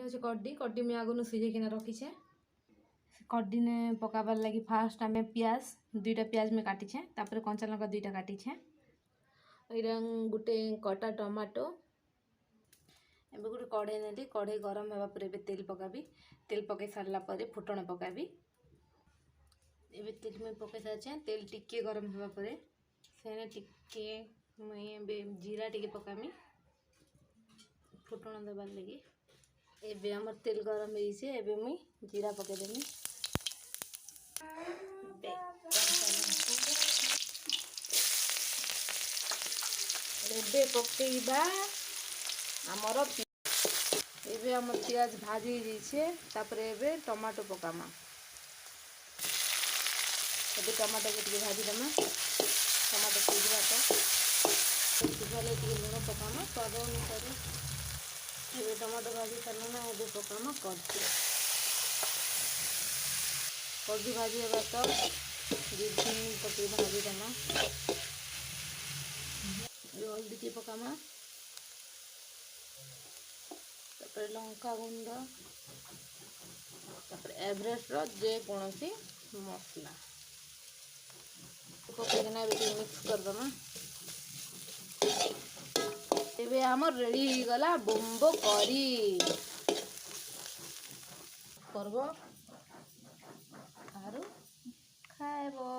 এটা হচ্ছে কড্ডি কড্ডি মুই আগুন সিঝে কিনা রখিছে কড্ডি নে পকাবার লাগি ফার্স্ট আমি পিঁয়াজ দুইটা পিঁয়াজ মুই কাটিছে তারপরে কঞ্চা লঙ্কা দুইটা কাটিছে ଏଇଟା ଗୋଟେ କଟା ଟମାଟୋ ଏବେ ଗୋଟେ କଢ଼େଇ ନେଲି କଢ଼େଇ ଗରମ ହେବା ପରେ ଏବେ ତେଲ ପକାବି ତେଲ ପକାଇ ସାରିଲା ପରେ ଫୁଟଣ ପକାବି ଏବେ ତେଲ ମୁଇଁ ପକାଇ ସାରିଛେ ତେଲ ଟିକେ ଗରମ ହେବା ପରେ ସେନେ ଟିକେ ମୁଇଁ ଏବେ ଜିରା ଟିକେ ପକାମି ଫୁଟଣ ଦେବାର ଲାଗି ଏବେ ଆମର ତେଲ ଗରମ ହେଇଛି ଏବେ ମୁଇଁ ଜିରା ପକାଇଦେମି ଏବେ ପକେଇବା ଆମର ଏବେ ଆମର ପିଆଜ ଭାଜି ହେଇଯାଇଛେ ତାପରେ ଏବେ ଟମାଟୋ ପକାମା ଏବେ ଟମାଟୋକୁ ଟିକେ ଭାଜିଦେମା ଟମାଟୋ ସିଝିବା ତ ସିଝାଲେ ଟିକେ ଲୁଣ ପକାମା ସ୍ୱାଦ ଅନୁସାରେ ଏବେ ଟମାଟୋ ଭାଜି ସାରିଲା ନା ଏବେ ପକାମା କଡ଼୍ଡି ଭାଜି ହେବା ତ ଦୁଇ ମିନିଟ୍ ପକେଇ ଭାଜିଦେମା हल्दी टी पकामा तापर लंका गुंड तापर एवरेस्ट रो जे कोनसी मसला पकेना मिक्स कर दमा एबे हमर रेडी हो गला बम्बो करी करबो आरो खाएबो।